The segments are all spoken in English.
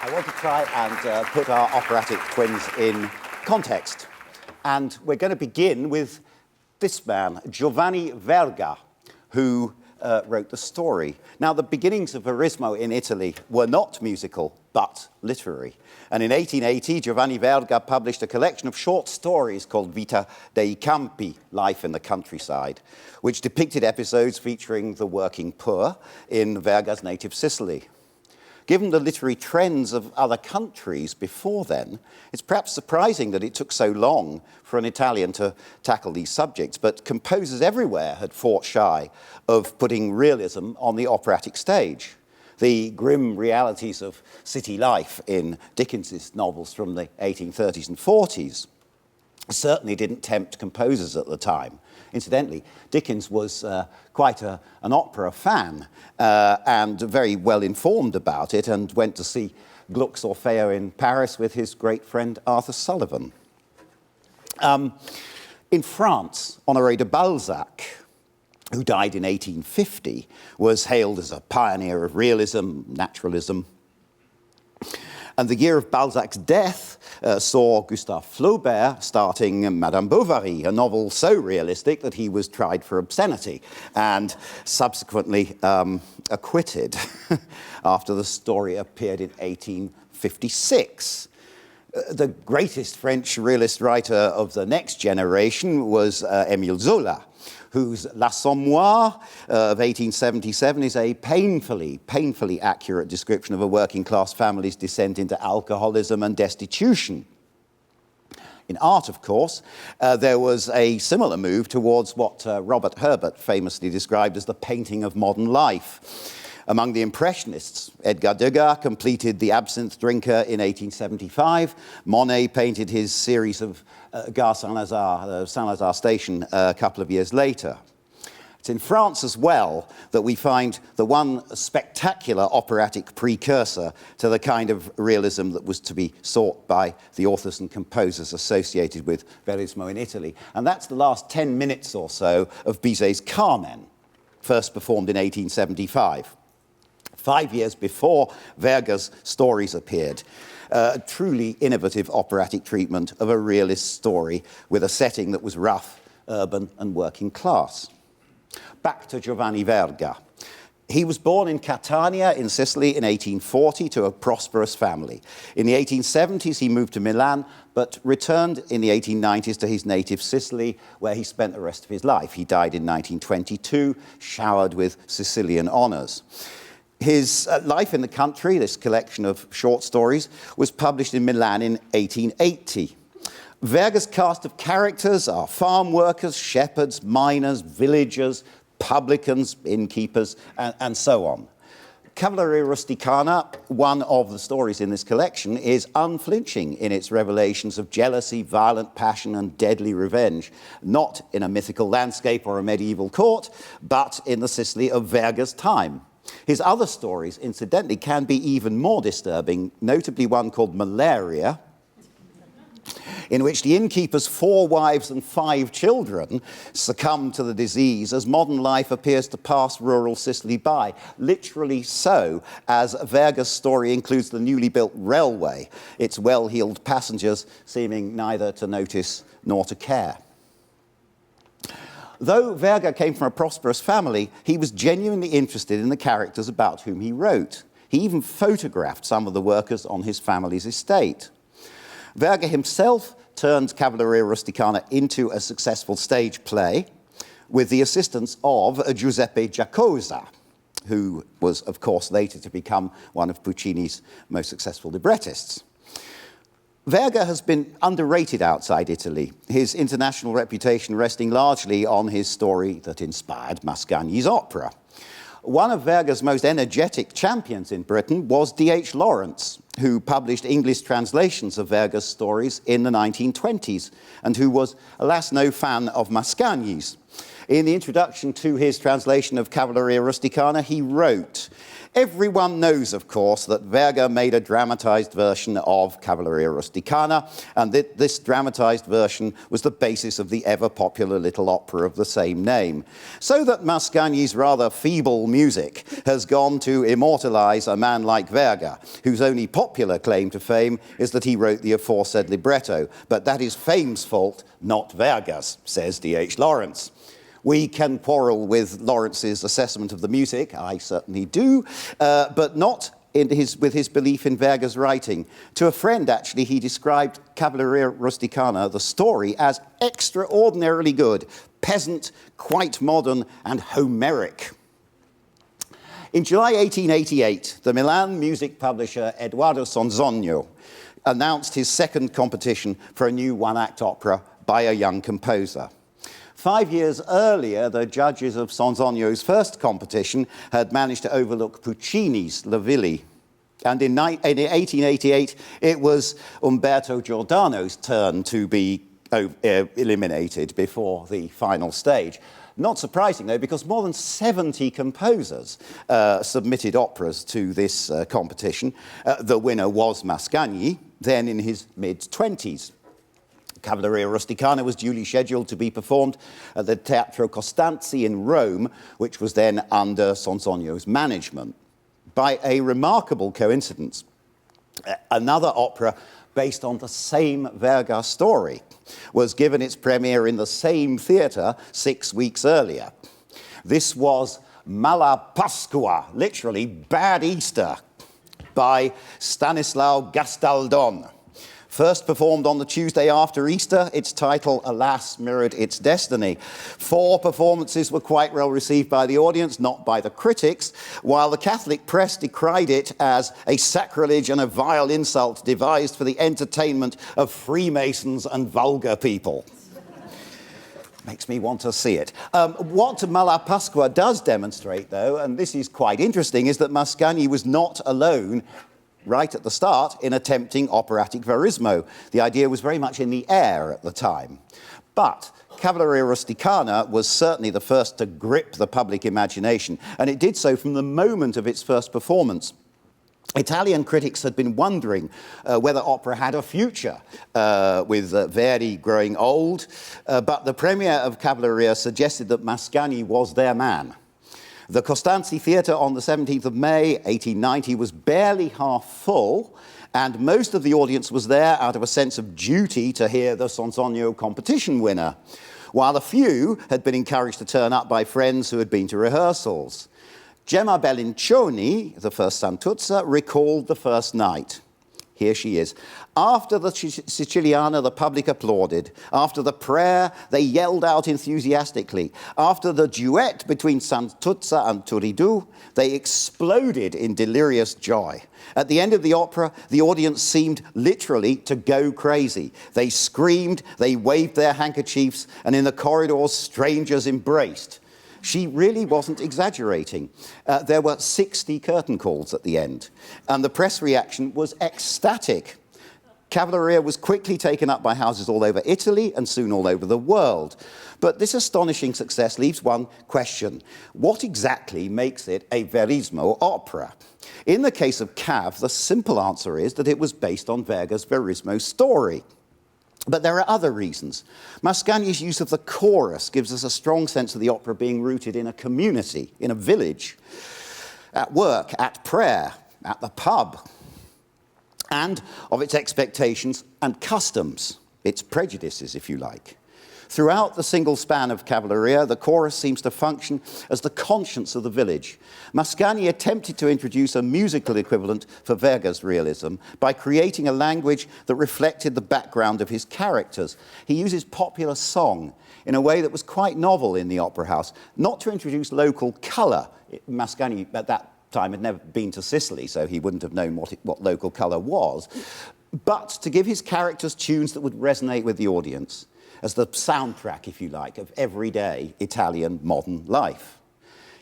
I want to try and put our operatic twins in context. And we're going to begin with this man, Giovanni Verga, who wrote the story. Now, the beginnings of Verismo in Italy were not musical, but literary. And in 1880, Giovanni Verga published a collection of short stories called Vita dei Campi, Life in the Countryside, which depicted episodes featuring the working poor in Verga's native Sicily. Given the literary trends of other countries before then, it's perhaps surprising that it took so long for an Italian to tackle these subjects, but composers everywhere had fought shy of putting realism on the operatic stage. The grim realities of city life in Dickens's novels from the 1830s and 40s certainly didn't tempt composers at the time. Incidentally, Dickens was quite an opera fan and very well informed about it, and went to see Gluck's Orfeo in Paris with his great friend Arthur Sullivan. In France, Honoré de Balzac, who died in 1850, was hailed as a pioneer of realism, naturalism. And the year of Balzac's death saw Gustave Flaubert starting Madame Bovary, a novel so realistic that he was tried for obscenity and subsequently acquitted after the story appeared in 1856. The greatest French realist writer of the next generation was Émile Zola, whose L'Assommoir of 1877 is a painfully accurate description of a working-class family's descent into alcoholism and destitution. In art, of course, there was a similar move towards what Robert Herbert famously described as the painting of modern life. Among the Impressionists, Edgar Degas completed The Absinthe Drinker in 1875. Monet painted his series of Gare Saint-Lazare Station a couple of years later. It's in France as well that we find the one spectacular operatic precursor to the kind of realism that was to be sought by the authors and composers associated with Verismo in Italy. And that's the last 10 minutes or so of Bizet's Carmen, first performed in 1875. 5 years before Verga's stories appeared. A truly innovative operatic treatment of a realist story with a setting that was rough, urban, and working class. Back to Giovanni Verga. He was born in Catania in Sicily in 1840 to a prosperous family. In the 1870s, he moved to Milan, but returned in the 1890s to his native Sicily, where he spent the rest of his life. He died in 1922, showered with Sicilian honors. His Life in the Country, this collection of short stories, was published in Milan in 1880. Verga's cast of characters are farm workers, shepherds, miners, villagers, publicans, innkeepers, and so on. Cavalleria Rusticana, one of the stories in this collection, is unflinching in its revelations of jealousy, violent passion, and deadly revenge, not in a mythical landscape or a medieval court, but in the Sicily of Verga's time. His other stories, incidentally, can be even more disturbing, notably one called Malaria, in which the innkeeper's 4 wives and 5 children succumb to the disease as modern life appears to pass rural Sicily by. Literally so, as Verga's story includes the newly built railway, its well-heeled passengers seeming neither to notice nor to care. Though Verga came from a prosperous family, he was genuinely interested in the characters about whom he wrote. He even photographed some of the workers on his family's estate. Verga himself turned Cavalleria Rusticana into a successful stage play with the assistance of Giuseppe Giacosa, who was, of course, later to become one of Puccini's most successful librettists. Verga has been underrated outside Italy, his international reputation resting largely on his story that inspired Mascagni's opera. One of Verga's most energetic champions in Britain was D.H. Lawrence, who published English translations of Verga's stories in the 1920s, and who was, alas, no fan of Mascagni's. In the introduction to his translation of Cavalleria Rusticana, he wrote, "Everyone knows, of course, that Verga made a dramatized version of Cavalleria Rusticana, and that this dramatized version was the basis of the ever-popular little opera of the same name. So that Mascagni's rather feeble music has gone to immortalize a man like Verga, whose only popular claim to fame is that he wrote the aforesaid libretto. But that is fame's fault, not Verga's," says D.H. Lawrence. We can quarrel with Lawrence's assessment of the music, I certainly do, but not with his belief in Verga's writing. To a friend, actually, he described Cavalleria Rusticana, the story, as extraordinarily good, peasant, quite modern, and Homeric. In July 1888, the Milan music publisher Edoardo Sonzogno announced his second competition for a new one-act opera by a young composer. 5 years earlier, the judges of Sonzogno's first competition had managed to overlook Puccini's La Villa. And in 1888, it was Umberto Giordano's turn to be eliminated before the final stage. Not surprising, though, because more than 70 composers submitted operas to this competition. The winner was Mascagni, then in his mid-20s. Cavalleria Rusticana was duly scheduled to be performed at the Teatro Costanzi in Rome, which was then under Sonzogno's management. By a remarkable coincidence, another opera based on the same Verga story was given its premiere in the same theatre 6 weeks earlier. This was Mala Pasqua, literally Bad Easter, by Stanislao Gastaldon. First performed on the Tuesday after Easter, its title, alas, mirrored its destiny. 4 performances were quite well received by the audience, not by the critics, while the Catholic press decried it as a sacrilege and a vile insult devised for the entertainment of Freemasons and vulgar people. Makes me want to see it. What Mala Pasqua does demonstrate, though, and this is quite interesting, is that Mascagni was not alone right at the start in attempting operatic verismo. The idea was very much in the air at the time. But Cavalleria Rusticana was certainly the first to grip the public imagination, and it did so from the moment of its first performance. Italian critics had been wondering whether opera had a future, with Verdi growing old, but the premiere of Cavalleria suggested that Mascagni was their man. The Costanzi Theatre on the 17th of May, 1890, was barely half full, and most of the audience was there out of a sense of duty to hear the Sonzogno competition winner, while a few had been encouraged to turn up by friends who had been to rehearsals. Gemma Bellincioni, the first Santuzza, recalled the first night. Here she is. After the Siciliana, the public applauded. After the prayer, they yelled out enthusiastically. After the duet between Santuzza and Turiddu, they exploded in delirious joy. At the end of the opera, the audience seemed literally to go crazy. They screamed, they waved their handkerchiefs, and in the corridors, strangers embraced. She really wasn't exaggerating. There were 60 curtain calls at the end, and the press reaction was ecstatic. Cavalleria was quickly taken up by houses all over Italy and soon all over the world. But this astonishing success leaves one question. What exactly makes it a Verismo opera? In the case of Cav, the simple answer is that it was based on Verga's Verismo story. But there are other reasons. Mascagni's use of the chorus gives us a strong sense of the opera being rooted in a community, in a village, at work, at prayer, at the pub, and of its expectations and customs, its prejudices, if you like. Throughout the single span of Cavalleria, the chorus seems to function as the conscience of the village. Mascagni attempted to introduce a musical equivalent for Verga's realism by creating a language that reflected the background of his characters. He uses popular song in a way that was quite novel in the opera house, not to introduce local colour. Mascagni, at that time, had never been to Sicily, so he wouldn't have known what local colour was, but to give his characters tunes that would resonate with the audience, as the soundtrack, if you like, of everyday Italian modern life.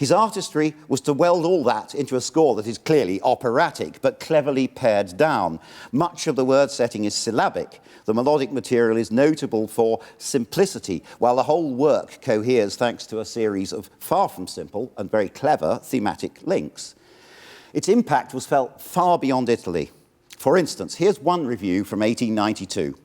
His artistry was to weld all that into a score that is clearly operatic, but cleverly pared down. Much of the word setting is syllabic. The melodic material is notable for simplicity, while the whole work coheres thanks to a series of far from simple and very clever thematic links. Its impact was felt far beyond Italy. For instance, here's one review from 1892.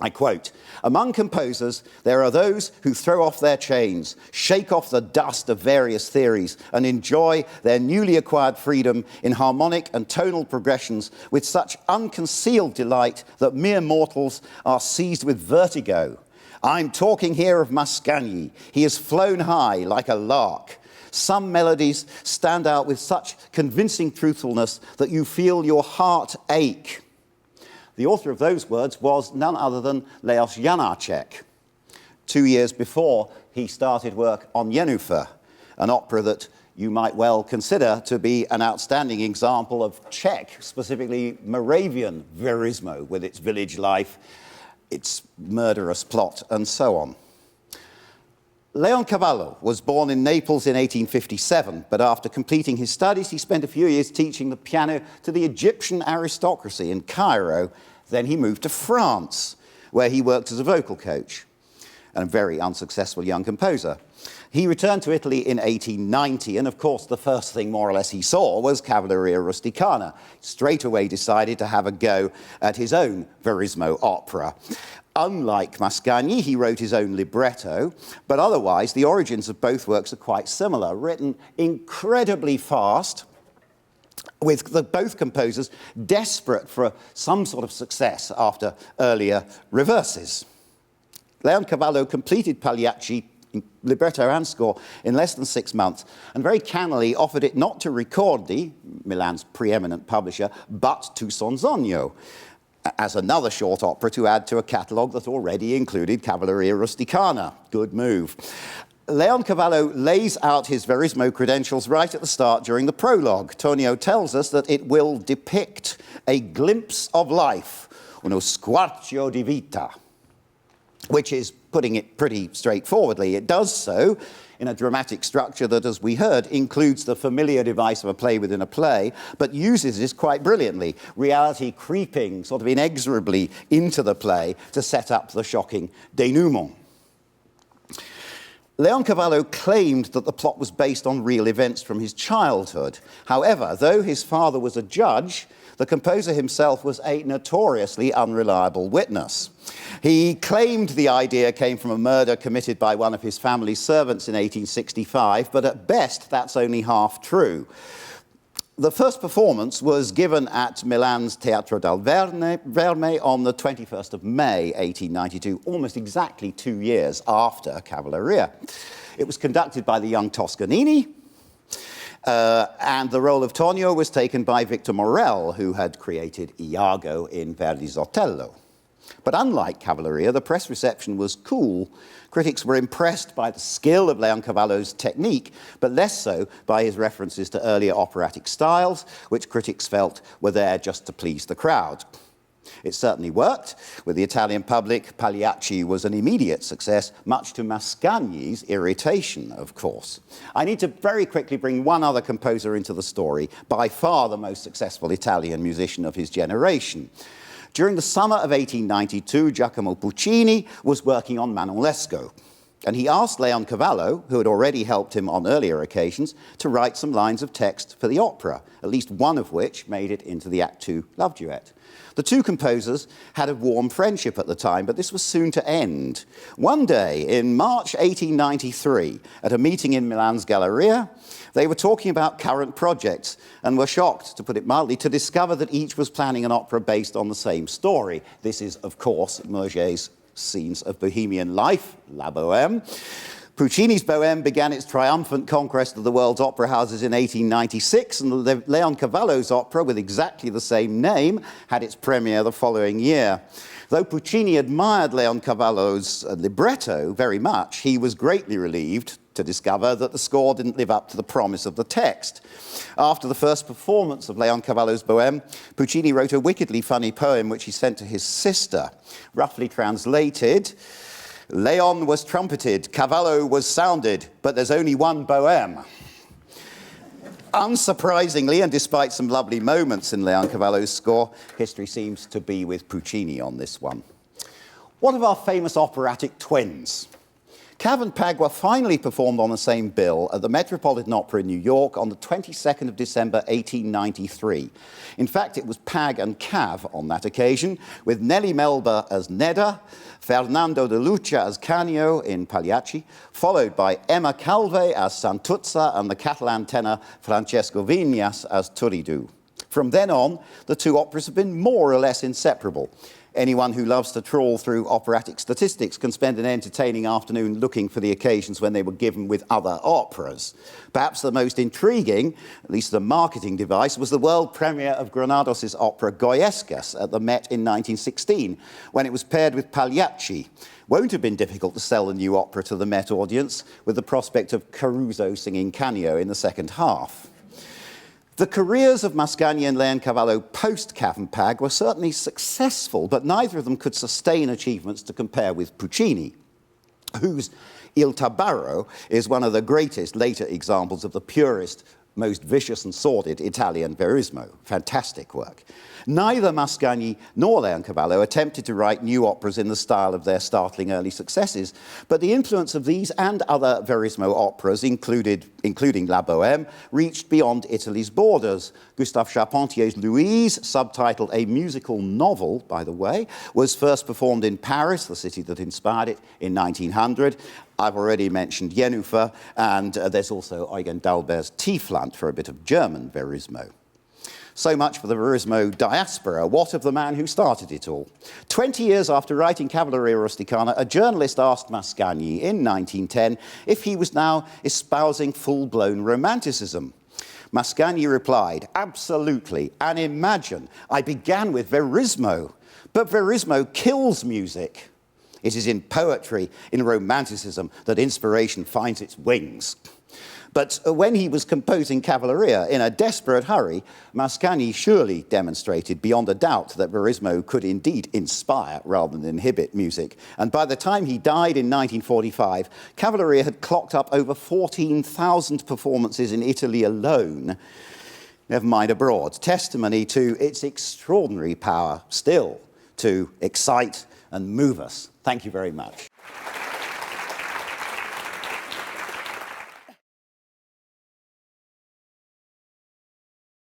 I quote, "Among composers, there are those who throw off their chains, shake off the dust of various theories, and enjoy their newly acquired freedom in harmonic and tonal progressions with such unconcealed delight that mere mortals are seized with vertigo. I'm talking here of Mascagni. He has flown high like a lark. Some melodies stand out with such convincing truthfulness that you feel your heart ache." The author of those words was none other than Leos Janáček. 2 years before, he started work on Jenůfa, an opera that you might well consider to be an outstanding example of Czech, specifically Moravian Verismo, with its village life, its murderous plot, and so on. Leoncavallo was born in Naples in 1857, but after completing his studies, he spent a few years teaching the piano to the Egyptian aristocracy in Cairo. Then he moved to France, where he worked as a vocal coach, and a very unsuccessful young composer. He returned to Italy in 1890, and of course the first thing more or less he saw was Cavalleria Rusticana. Straight away decided to have a go at his own Verismo opera. Unlike Mascagni, he wrote his own libretto, but otherwise the origins of both works are quite similar, written incredibly fast, with both composers desperate for some sort of success after earlier reverses. Leoncavallo completed Pagliacci libretto and score in less than 6 months, and very cannily offered it not to Ricordi, Milan's preeminent publisher, but to Sonzogno, as another short opera to add to a catalogue that already included Cavalleria Rusticana. Good move. Leoncavallo lays out his Verismo credentials right at the start during the prologue. Tonio tells us that it will depict a glimpse of life, uno squarcio di vita, which is putting it pretty straightforwardly. It does so in a dramatic structure that, as we heard, includes the familiar device of a play within a play, but uses this quite brilliantly, reality creeping sort of inexorably into the play to set up the shocking denouement. Leoncavallo claimed that the plot was based on real events from his childhood. However, though his father was a judge, the composer himself was a notoriously unreliable witness. He claimed the idea came from a murder committed by one of his family's servants in 1865, but at best that's only half true. The first performance was given at Milan's Teatro del Verme on the 21st of May, 1892, almost exactly 2 years after Cavalleria. It was conducted by the young Toscanini, and the role of Tonio was taken by Victor Morel, who had created Iago in Verdi's Otello. But unlike Cavalleria, the press reception was cool. Critics were impressed by the skill of Leoncavallo's technique, but less so by his references to earlier operatic styles, which critics felt were there just to please the crowd. It certainly worked. With the Italian public, Pagliacci was an immediate success, much to Mascagni's irritation, of course. I need to very quickly bring one other composer into the story, by far the most successful Italian musician of his generation. During the summer of 1892, Giacomo Puccini was working on Manon Lescaut, and he asked Leoncavallo, who had already helped him on earlier occasions, to write some lines of text for the opera, at least one of which made it into the Act II love duet. The two composers had a warm friendship at the time, but this was soon to end. One day, in March 1893, at a meeting in Milan's Galleria, they were talking about current projects and were shocked, to put it mildly, to discover that each was planning an opera based on the same story. This is, of course, Murger's Scenes of Bohemian Life, La Bohème. Puccini's Bohème began its triumphant conquest of the world's opera houses in 1896, and Leoncavallo's opera, with exactly the same name, had its premiere the following year. Though Puccini admired Leoncavallo's libretto very much, he was greatly relieved to discover that the score didn't live up to the promise of the text. After the first performance of Leoncavallo's Bohème, Puccini wrote a wickedly funny poem which he sent to his sister. Roughly translated, Leon was trumpeted, Cavallo was sounded, but there's only one Bohème. Unsurprisingly, and despite some lovely moments in Leoncavallo's score, history seems to be with Puccini on this one. What of our famous operatic twins? Cav and Pag were finally performed on the same bill at the Metropolitan Opera in New York on the 22nd of December 1893. In fact, it was Pag and Cav on that occasion, with Nelly Melba as Nedda, Fernando de Lucia as Canio in Pagliacci, followed by Emma Calve as Santuzza and the Catalan tenor Francesco Viñas as Turiddu. From then on, the two operas have been more or less inseparable. Anyone who loves to trawl through operatic statistics can spend an entertaining afternoon looking for the occasions when they were given with other operas. Perhaps the most intriguing, at least the marketing device, was the world premiere of Granados' opera Goyescas at the Met in 1916, when it was paired with Pagliacci. Won't have been difficult to sell the new opera to the Met audience, with the prospect of Caruso singing Canio in the second half. The careers of Mascagni and Leoncavallo post-Cav and Pag were certainly successful, but neither of them could sustain achievements to compare with Puccini, whose Il Tabarro is one of the greatest later examples of the purest, most vicious and sordid Italian Verismo. Fantastic work. Neither Mascagni nor Leoncavallo attempted to write new operas in the style of their startling early successes, but the influence of these and other Verismo operas, including La Bohème, reached beyond Italy's borders. Gustave Charpentier's Louise, subtitled A Musical Novel, by the way, was first performed in Paris, the city that inspired it, in 1900. I've already mentioned Jennifer, and there's also Eugen d'Albert's Tiefland for a bit of German Verismo. So much for the Verismo diaspora. What of the man who started it all? 20 years after writing Cavalleria Rusticana, a journalist asked Mascagni in 1910 if he was now espousing full-blown romanticism. Mascagni replied, "Absolutely, and imagine, I began with Verismo, but Verismo kills music. It is in poetry, in romanticism, that inspiration finds its wings." But when he was composing Cavalleria in a desperate hurry, Mascagni surely demonstrated beyond a doubt that Verismo could indeed inspire rather than inhibit music. And by the time he died in 1945, Cavalleria had clocked up over 14,000 performances in Italy alone, never mind abroad, testimony to its extraordinary power still to excite and move us. Thank you very much.